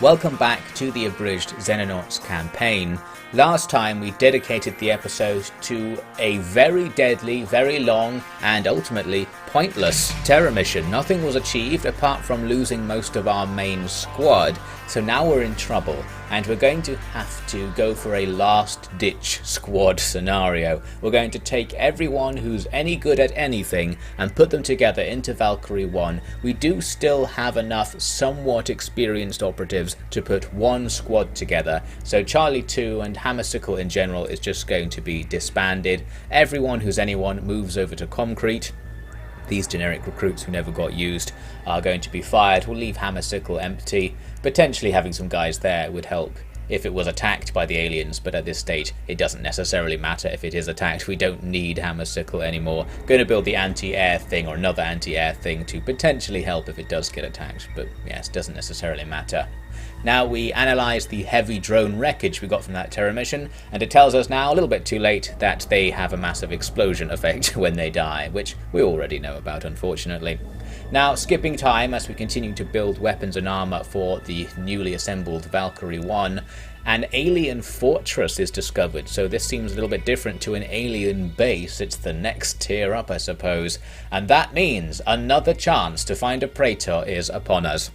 Welcome back to the Abridged Xenonauts campaign. Last time we dedicated the episode to a very deadly, very long, and ultimately pointless terror mission. Nothing was achieved apart from losing most of our main squad, so now we're in trouble, and we're going to have to go for a last-ditch squad scenario. We're going to take everyone who's any good at anything and put them together into Valkyrie-1. We do still have enough somewhat experienced operatives to put one squad together, so Charlie-2 and Hammersickle in general is just going to be disbanded. Everyone who's anyone moves over to Concrete. These generic recruits who never got used are going to be fired. We'll leave Hammersickle empty. Potentially having some guys there would help if it was attacked by the aliens, but at this stage it doesn't necessarily matter if it is attacked. We don't need Hammersickle anymore. Going to build the anti-air thing or another anti-air thing to potentially help if it does get attacked, but yes, doesn't necessarily matter. Now we analyse the heavy drone wreckage we got from that terror mission, and it tells us now, a little bit too late, that they have a massive explosion effect when they die, which we already know about, unfortunately. Now, skipping time as we continue to build weapons and armour for the newly assembled Valkyrie-1, an alien fortress is discovered, so this seems a little bit different to an alien base. It's the next tier up, I suppose, and that means another chance to find a praetor is upon us.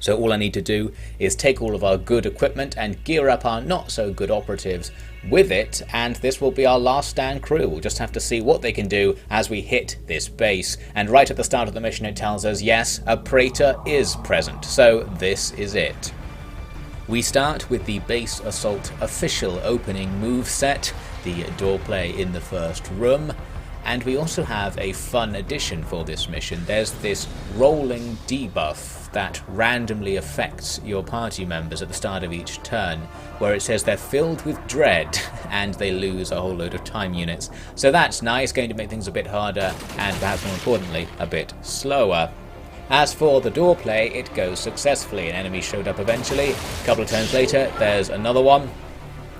So all I need to do is take all of our good equipment and gear up our not so good operatives with it, and this will be our last stand crew. We'll just have to see what they can do as we hit this base. And right at the start of the mission it tells us, yes, a praetor is present, so this is it. We start with the base assault official opening move set, the door play in the first room. And we also have a fun addition for this mission. There's this rolling debuff that randomly affects your party members at the start of each turn, where it says they're filled with dread and they lose a whole load of time units. So that's nice, going to make things a bit harder and perhaps more importantly, a bit slower. As for the door play, it goes successfully. An enemy showed up eventually. A couple of turns later, there's another one.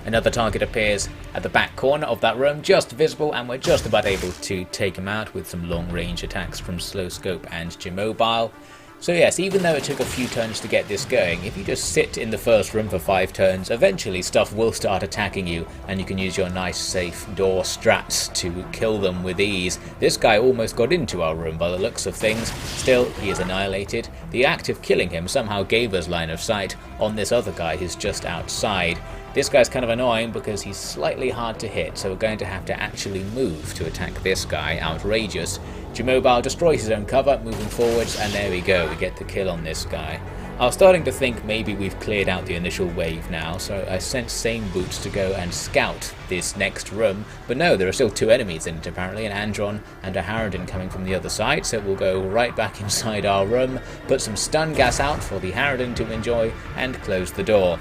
Another target appears at the back corner of that room, just visible, and we're just about able to take him out with some long-range attacks from Slow Scope and G-Mobile. So yes, even though it took a few turns to get this going, if you just sit in the first room for 5 turns, eventually stuff will start attacking you, and you can use your nice safe door strats to kill them with ease. This guy almost got into our room by the looks of things. Still, he is annihilated. The act of killing him somehow gave us line of sight on this other guy who's just outside. This guy's kind of annoying because he's slightly hard to hit, so we're going to have to actually move to attack this guy. Outrageous. G-Mobile destroys his own cover, moving forwards, and there we go, we get the kill on this guy. I was starting to think maybe we've cleared out the initial wave now, so I sent Same Boots to go and scout this next room, but no, there are still 2 enemies in it apparently, an Andron and a Harridan coming from the other side, so we'll go right back inside our room, put some stun gas out for the Harridan to enjoy, and close the door.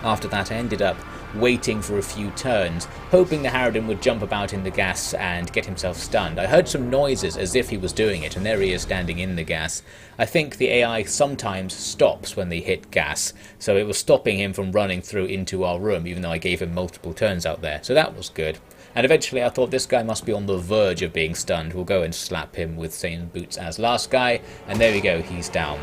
After that I ended up waiting for a few turns, hoping the Harridan would jump about in the gas and get himself stunned. I heard some noises as if he was doing it, and there he is standing in the gas. I think the AI sometimes stops when they hit gas, so it was stopping him from running through into our room, even though I gave him multiple turns out there, so that was good. And eventually I thought this guy must be on the verge of being stunned. We'll go and slap him with Same Boots as last guy, and there we go, he's down.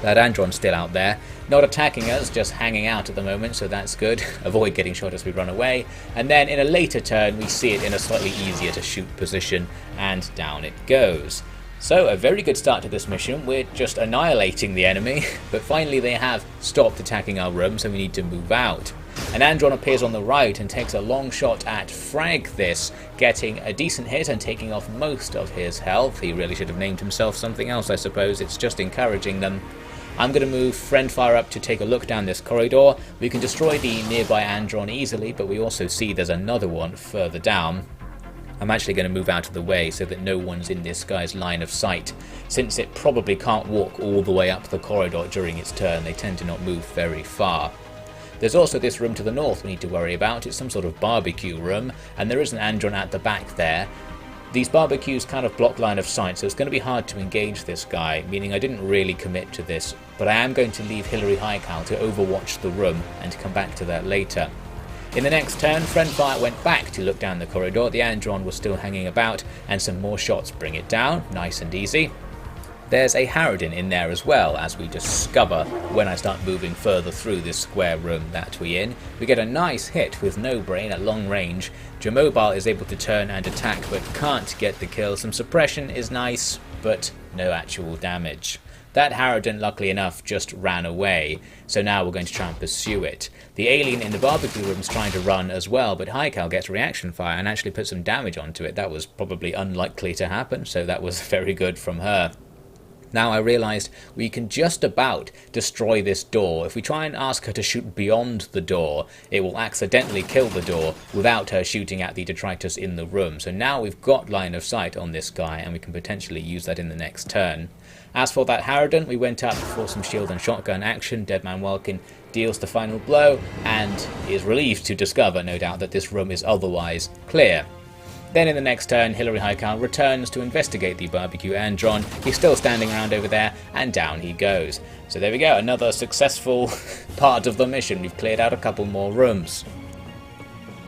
That Andron's still out there, not attacking us, just hanging out at the moment, so that's good. Avoid getting shot as we run away. And then in a later turn, we see it in a slightly easier to shoot position, and down it goes. So a very good start to this mission. We're just annihilating the enemy, but finally they have stopped attacking our room, so we need to move out. An Andron appears on the right and takes a long shot at Frag this, getting a decent hit and taking off most of his health. He really should have named himself something else, I suppose. It's just encouraging them. I'm going to move Friendfire up to take a look down this corridor. We can destroy the nearby Andron easily, but we also see there's another one further down. I'm actually going to move out of the way so that no one's in this guy's line of sight, since it probably can't walk all the way up the corridor during its turn. They tend to not move very far. There's also this room to the north we need to worry about. It's some sort of barbecue room, and there is an Andron at the back there. These barbecues kind of block line of sight, so it's going to be hard to engage this guy, meaning I didn't really commit to this, but I am going to leave Hilary Highcal to overwatch the room and come back to that later. In the next turn, Friendfire went back to look down the corridor. The Andron was still hanging about, and some more shots bring it down, nice and easy. There's a Harridan in there as well, as we discover when I start moving further through this square room that we're in. We get a nice hit with no brain at long range. Jomobile is able to turn and attack but can't get the kill. Some suppression is nice, but no actual damage. That Harridan, luckily enough, just ran away, so now we're going to try and pursue it. The alien in the barbecue room is trying to run as well, but Haikal gets reaction fire and actually puts some damage onto it. That was probably unlikely to happen, so that was very good from her. Now I realised we can just about destroy this door. If we try and ask her to shoot beyond the door, it will accidentally kill the door without her shooting at the detritus in the room. So now we've got line of sight on this guy, and we can potentially use that in the next turn. As for that Harridan, we went up for some shield and shotgun action. Deadman Welkin deals the final blow and is relieved to discover, no doubt, that this room is otherwise clear. Then in the next turn, Hilary Haikal returns to investigate the barbecue Andron. He's still standing around over there, and down he goes. So there we go, another successful part of the mission. We've cleared out a couple more rooms.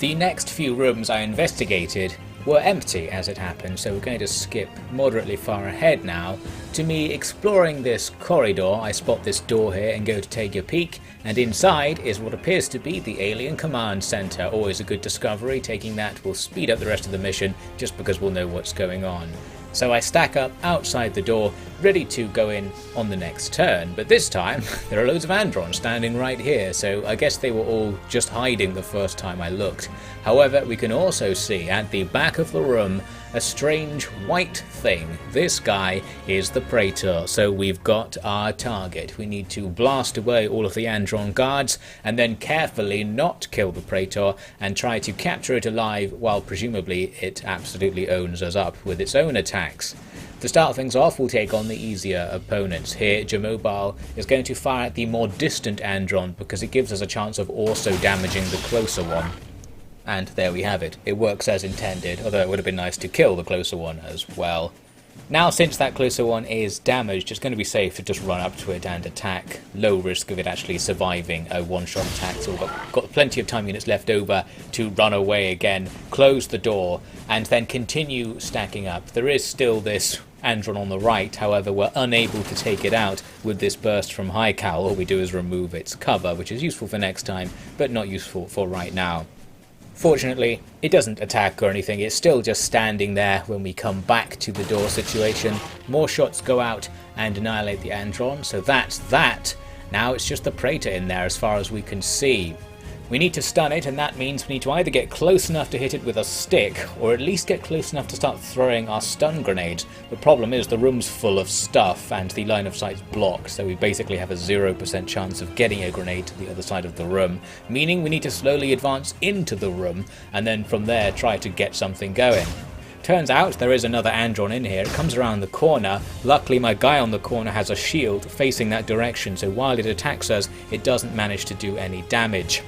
The next few rooms I investigated were empty, as it happened, so we're going to skip moderately far ahead now to me exploring this corridor. I spot this door here and go to take a peek, and inside is what appears to be the Alien Command Center. Always a good discovery. Taking that will speed up the rest of the mission just because we'll know what's going on. So I stack up outside the door, ready to go in on the next turn, but this time there are loads of Androns standing right here, so I guess they were all just hiding the first time I looked. However, we can also see at the back of the room a strange white thing. This guy is the praetor, so we've got our target. We need to blast away all of the Andron guards and then carefully not kill the praetor and try to capture it alive while presumably it absolutely owns us up with its own attacks. To start things off, we'll take on the easier opponents. Here, Jomobile is going to fire at the more distant Andron because it gives us a chance of also damaging the closer one. And there we have it. It works as intended, although it would have been nice to kill the closer one as well. Now, since that closer one is damaged, it's going to be safe to just run up to it and attack. Low risk of it actually surviving a one-shot attack, so we've got plenty of time units left over to run away again, close the door, and then continue stacking up. There is still this Andron on the right, however we're unable to take it out with this burst from Haikal. All we do is remove its cover, which is useful for next time, but not useful for right now. Fortunately, it doesn't attack or anything, it's still just standing there when we come back to the door situation. More shots go out and annihilate the Andron, so that's that. Now it's just the praetor in there as far as we can see. We need to stun it, and that means we need to either get close enough to hit it with a stick, or at least get close enough to start throwing our stun grenades. The problem is the room's full of stuff, and the line of sight's blocked, so we basically have a 0% chance of getting a grenade to the other side of the room, meaning we need to slowly advance into the room, and then from there try to get something going. Turns out there is another Andron in here. It comes around the corner. Luckily my guy on the corner has a shield facing that direction, so while it attacks us, it doesn't manage to do any damage.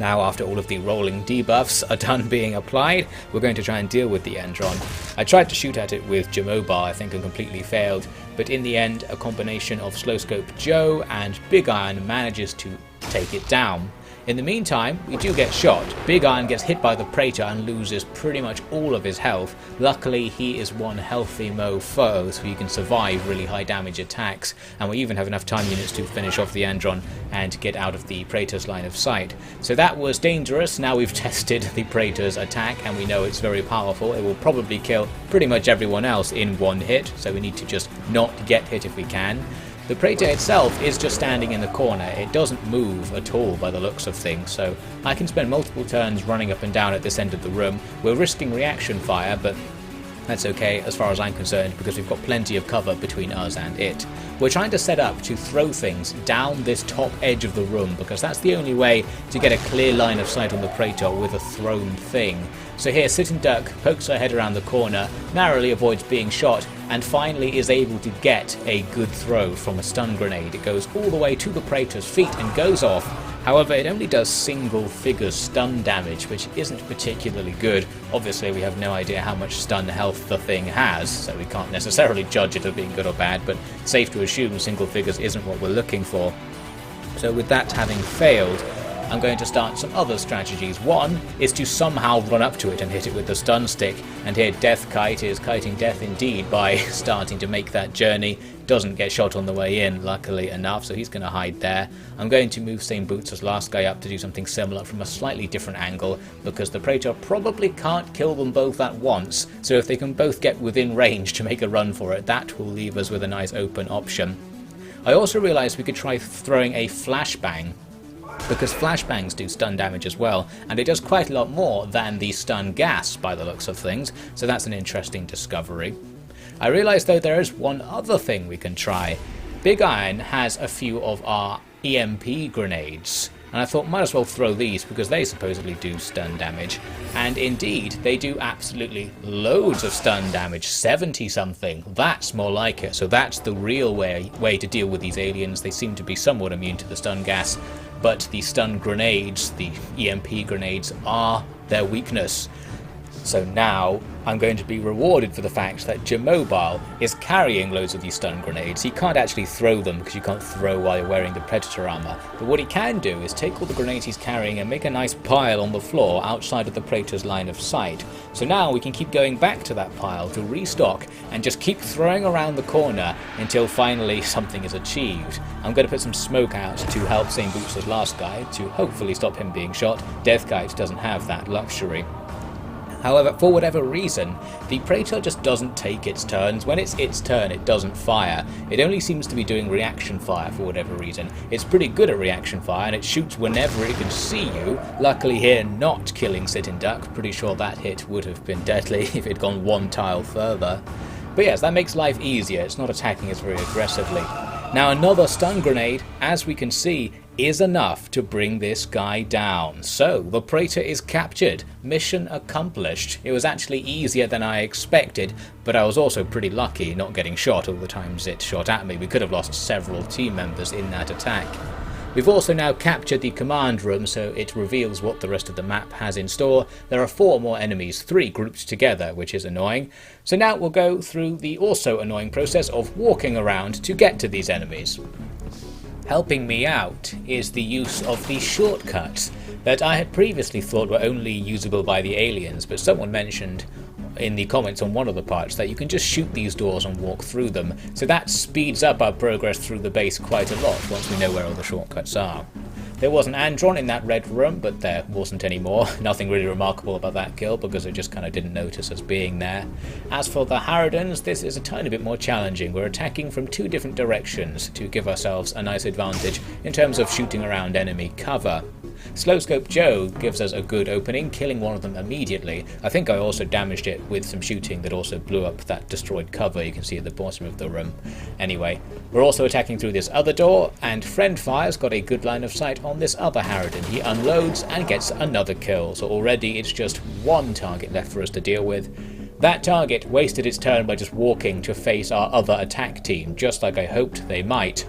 Now, after all of the rolling debuffs are done being applied, we're going to try and deal with the Andron. I tried to shoot at it with Jomobile, I think, and completely failed, but in the end a combination of Slowscope Joe and Big Iron manages to take it down. In the meantime, we do get shot. Big Iron gets hit by the praetor and loses pretty much all of his health. Luckily, he is one healthy mofo, so he can survive really high damage attacks, and we even have enough time units to finish off the Andron and get out of the praetor's line of sight. So that was dangerous. Now we've tested the praetor's attack, and we know it's very powerful. It will probably kill pretty much everyone else in one hit, so we need to just not get hit if we can. The praetor itself is just standing in the corner. It doesn't move at all by the looks of things, so I can spend multiple turns running up and down at this end of the room. We're risking reaction fire, but that's okay as far as I'm concerned because we've got plenty of cover between us and it. We're trying to set up to throw things down this top edge of the room because that's the only way to get a clear line of sight on the praetor with a thrown thing. So here Sitting Duck pokes her head around the corner, narrowly avoids being shot, and finally is able to get a good throw from a stun grenade. It goes all the way to the praetor's feet and goes off. However, it only does single-figure stun damage, which isn't particularly good. Obviously, we have no idea how much stun health the thing has, so we can't necessarily judge it as being good or bad, but safe to assume single figures isn't what we're looking for. So with that having failed, I'm going to start some other strategies. One is to somehow run up to it and hit it with the stun stick, and here Death Kite is kiting death indeed by starting to make that journey. Doesn't get shot on the way in, luckily enough, so he's going to hide there. I'm going to move Same Boots as last guy up to do something similar from a slightly different angle, because the praetor probably can't kill them both at once, so if they can both get within range to make a run for it, that will leave us with a nice open option. I also realised we could try throwing a flashbang, because flashbangs do stun damage as well, and it does quite a lot more than the stun gas by the looks of things, so that's an interesting discovery. I realise though there is one other thing we can try. Big Iron has a few of our EMP grenades, and I thought might as well throw these because they supposedly do stun damage, and indeed they do absolutely loads of stun damage, 70 something, that's more like it. So that's the real way to deal with these aliens. They seem to be somewhat immune to the stun gas, but the stun grenades, the EMP grenades, are their weakness. So now I'm going to be rewarded for the fact that J-Mobile is carrying loads of these stun grenades. He can't actually throw them because you can't throw while you're wearing the Predator armor. But what he can do is take all the grenades he's carrying and make a nice pile on the floor outside of the Praetor's line of sight. So now we can keep going back to that pile to restock and just keep throwing around the corner until finally something is achieved. I'm going to put some smoke out to help Same Boots as last guy to hopefully stop him being shot. Death Kite doesn't have that luxury. However, for whatever reason, the Praetor just doesn't take its turns. When it's its turn, it doesn't fire. It only seems to be doing reaction fire for whatever reason. It's pretty good at reaction fire, and it shoots whenever it can see you. Luckily here, not killing Sitting Duck. Pretty sure that hit would have been deadly if it had gone one tile further. But yes, that makes life easier. It's not attacking us very aggressively. Now another stun grenade, as we can see, is enough to bring this guy down. So the Praetor is captured. Mission accomplished. It was actually easier than I expected, but I was also pretty lucky not getting shot all the times it shot at me. We could have lost several team members in that attack. We've also now captured the command room, so it reveals what the rest of the map has in store. There are 4 more enemies, 3 grouped together, which is annoying. So now we'll go through the also annoying process of walking around to get to these enemies. Helping me out is the use of the shortcuts that I had previously thought were only usable by the aliens, but someone mentioned in the comments on one of the parts that you can just shoot these doors and walk through them, so that speeds up our progress through the base quite a lot once we know where all the shortcuts are. There was an Andron in that red room, but there wasn't any more. Nothing really remarkable about that kill because I just kind of didn't notice us being there. As for the Harridans, this is a tiny bit more challenging. We're attacking from 2 different directions to give ourselves a nice advantage in terms of shooting around enemy cover. Slowscope Joe gives us a good opening, killing one of them immediately. I think I also damaged it with some shooting that also blew up that destroyed cover you can see at the bottom of the room. Anyway, we're also attacking through this other door, and Friend Fire's got a good line of sight on this other Harridan. He unloads and gets another kill, so already it's just 1 target left for us to deal with. That target wasted its turn by just walking to face our other attack team, just like I hoped they might.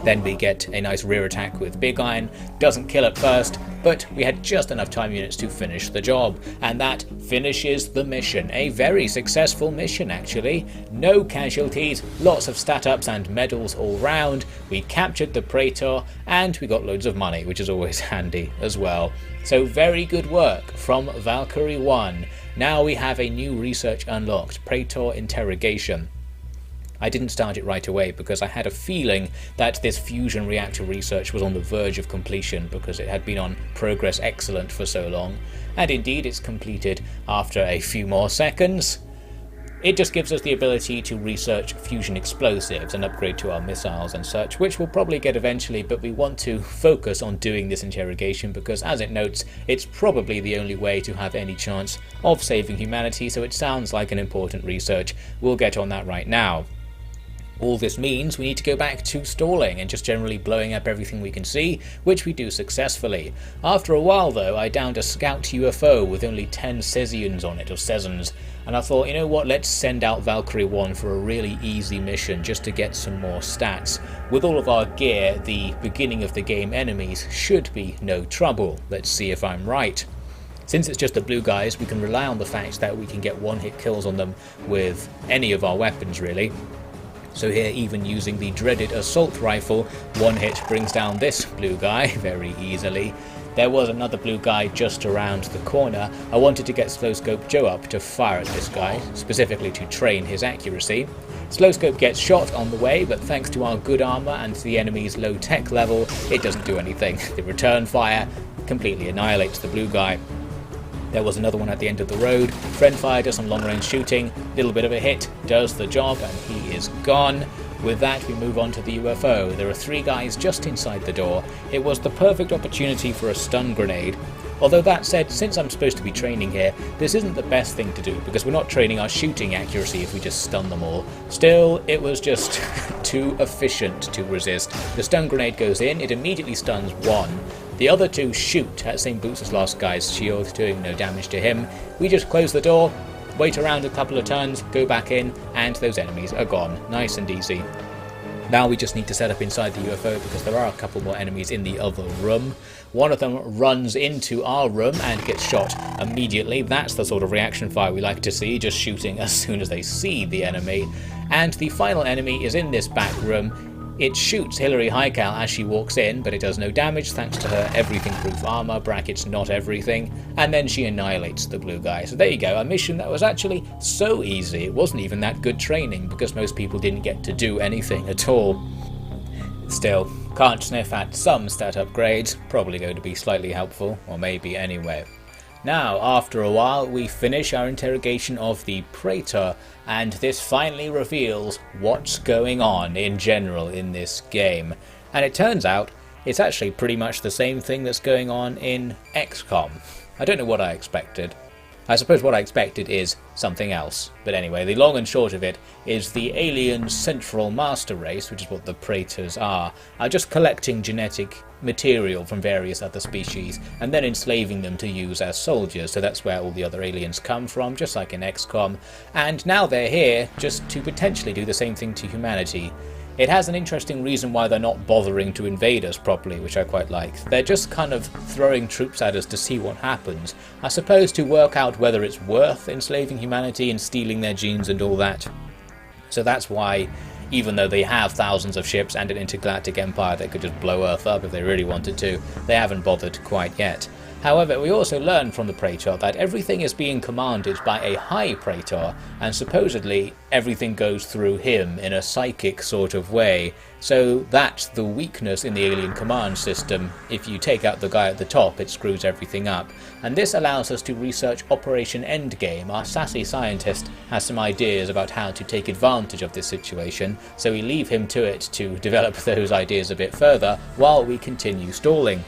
Then we get a nice rear attack with Big Iron. Doesn't kill at first, but we had just enough time units to finish the job. And that finishes the mission. A very successful mission, actually. No casualties, lots of stat ups and medals all round. We captured the Praetor, and we got loads of money, which is always handy as well. So very good work from Valkyrie-1. Now we have a new research unlocked, Praetor Interrogation. I didn't start it right away because I had a feeling that this fusion reactor research was on the verge of completion because it had been on progress excellent for so long, and indeed it's completed after a few more seconds. It just gives us the ability to research fusion explosives and upgrade to our missiles and such, which we'll probably get eventually, but we want to focus on doing this interrogation because, as it notes, it's probably the only way to have any chance of saving humanity, so it sounds like an important research. We'll get on that right now. All this means we need to go back to stalling and just generally blowing up everything we can see, which we do successfully. After a while though, I downed a scout UFO with only 10 Cesians on it, or Cezans, and I thought, you know what, let's send out Valkyrie-1 for a really easy mission just to get some more stats. With all of our gear, the beginning of the game enemies should be no trouble. Let's see if I'm right. Since it's just the blue guys, we can rely on the fact that we can get one-hit kills on them with any of our weapons really. So here, even using the dreaded assault rifle, 1 hit brings down this blue guy very easily. there was another blue guy just around the corner. I wanted to get Slow Scope Joe up to fire at this guy, specifically to train his accuracy. Slow Scope gets shot on the way, but thanks to our good armour and the enemy's low tech level, it doesn't do anything. The return fire completely annihilates the blue guy. There was another one at the end of the road. Friend fire does some long range shooting, little bit of a hit, does the job, and he is gone. With that, we move on to the UFO. There are 3 guys just inside the door. It was the perfect opportunity for a stun grenade. Although that said, since I'm supposed to be training here, this isn't the best thing to do, because we're not training our shooting accuracy if we just stun them all. Still, it was just too efficient to resist. The stun grenade goes in, it immediately stuns 1. The other 2 shoot at St. Boots' last guy's shield, doing no damage to him. We just close the door, wait around a couple of turns, go back in, and those enemies are gone. Nice and easy. Now we just need to set up inside the UFO because there are a couple more enemies in the other room. One of them runs into our room and gets shot immediately. That's the sort of reaction fire we like to see, just shooting as soon as they see the enemy. And the final enemy is in this back room. It shoots Hilary Highcal as she walks in, but it does no damage thanks to her everything-proof armor, brackets not everything, and then she annihilates the blue guy. So there you go, a mission that was actually so easy. It wasn't even that good training because most people didn't get to do anything at all. Still, can't sniff at some stat upgrades, probably going to be slightly helpful, or maybe anyway. Now, after a while, we finish our interrogation of the praetor, and this finally reveals what's going on in general in this game. And it turns out, it's actually pretty much the same thing that's going on in XCOM. I don't know what I expected. I suppose what I expected is something else. But anyway, the long and short of it is the alien central master race, which is what the praetors are just collecting genetic material from various other species and then enslaving them to use as soldiers. So that's where all the other aliens come from, just like in XCOM. And now they're here just to potentially do the same thing to humanity. It has an interesting reason why they're not bothering to invade us properly, which I quite like. They're just kind of throwing troops at us to see what happens. I suppose to work out whether it's worth enslaving humanity and stealing their genes and all that. So that's why, even though they have thousands of ships and an intergalactic empire that could just blow Earth up if they really wanted to, they haven't bothered quite yet. However, we also learn from the praetor that everything is being commanded by a high praetor, and supposedly everything goes through him in a psychic sort of way. So that's the weakness in the alien command system. If you take out the guy at the top, it screws everything up. And this allows us to research Operation Endgame. Our sassy scientist has some ideas about how to take advantage of this situation, so we leave him to it to develop those ideas a bit further while we continue stalling.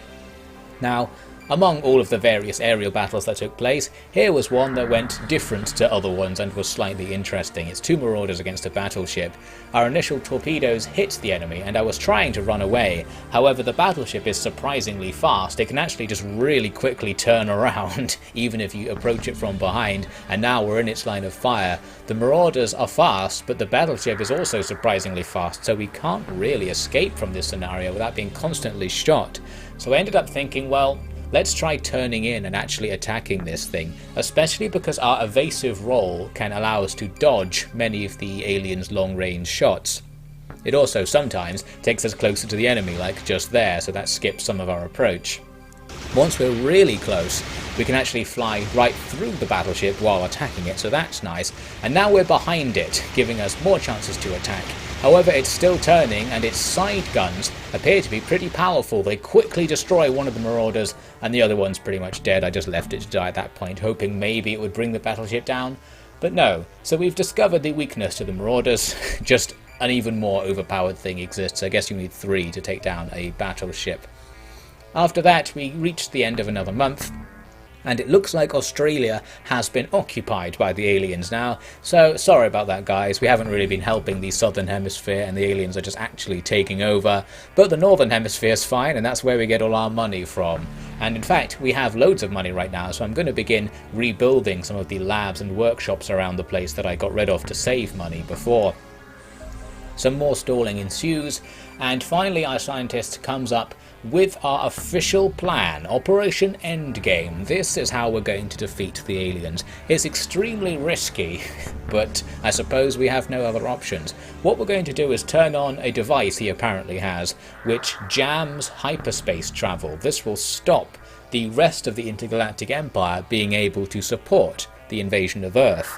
Now, among all of the various aerial battles that took place, here was one that went different to other ones and was slightly interesting. It's 2 marauders against a battleship. Our initial torpedoes hit the enemy and I was trying to run away. However, the battleship is surprisingly fast. It can actually just really quickly turn around even if you approach it from behind, and now we're in its line of fire. The marauders are fast, but the battleship is also surprisingly fast, so we can't really escape from this scenario without being constantly shot. So I ended up thinking, well, let's try turning in and actually attacking this thing, especially because our evasive role can allow us to dodge many of the aliens' long-range shots. It also sometimes takes us closer to the enemy, like just there, so that skips some of our approach. Once we're really close, we can actually fly right through the battleship while attacking it, so that's nice. And now we're behind it, giving us more chances to attack. However, it's still turning, and its side guns appear to be pretty powerful. They quickly destroy one of the marauders, and the other one's pretty much dead. I just left it to die at that point, hoping maybe it would bring the battleship down. But no. So we've discovered the weakness to the marauders. Just an even more overpowered thing exists. I guess you need 3 to take down a battleship. After that, we reached the end of another month, and it looks like Australia has been occupied by the aliens now, so sorry about that, guys. We haven't really been helping the southern hemisphere, and the aliens are just actually taking over, but the northern hemisphere's fine, and that's where we get all our money from. And in fact, we have loads of money right now, so I'm going to begin rebuilding some of the labs and workshops around the place that I got rid of to save money before. some more stalling ensues, and finally our scientist comes up with our official plan, Operation Endgame. This is how we're going to defeat the aliens. It's extremely risky, but I suppose we have no other options. What we're going to do is turn on a device he apparently has, which jams hyperspace travel. This will stop the rest of the Intergalactic Empire being able to support the invasion of Earth.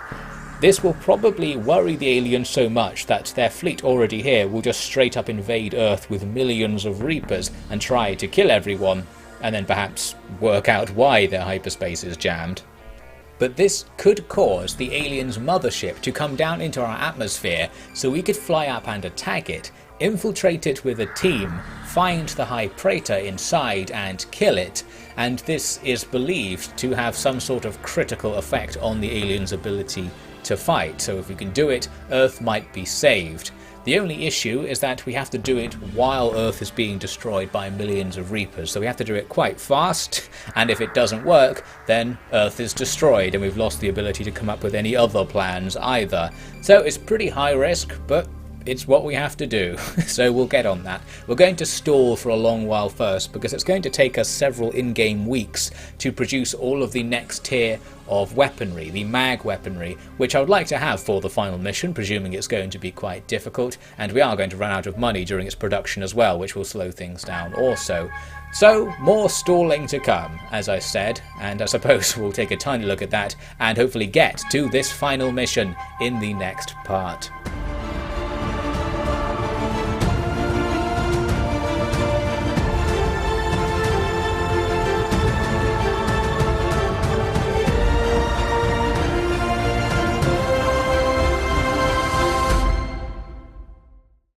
This will probably worry the aliens so much that their fleet already here will just straight up invade Earth with millions of Reapers and try to kill everyone, and then perhaps work out why their hyperspace is jammed. But this could cause the aliens' mothership to come down into our atmosphere so we could fly up and attack it, infiltrate it with a team, find the High Praetor inside and kill it, and this is believed to have some sort of critical effect on the aliens' ability to fight, so if we can do it, Earth might be saved. The only issue is that we have to do it while Earth is being destroyed by millions of Reapers, so we have to do it quite fast, and if it doesn't work, then Earth is destroyed and we've lost the ability to come up with any other plans either. So it's pretty high risk, but it's what we have to do, so we'll get on that. We're going to stall for a long while first, because it's going to take us several in-game weeks to produce all of the next tier of weaponry, the mag weaponry, which I would like to have for the final mission, presuming it's going to be quite difficult, and we are going to run out of money during its production as well, which will slow things down also. So, more stalling to come, as I said, and I suppose we'll take a tiny look at that, and hopefully get to this final mission in the next part.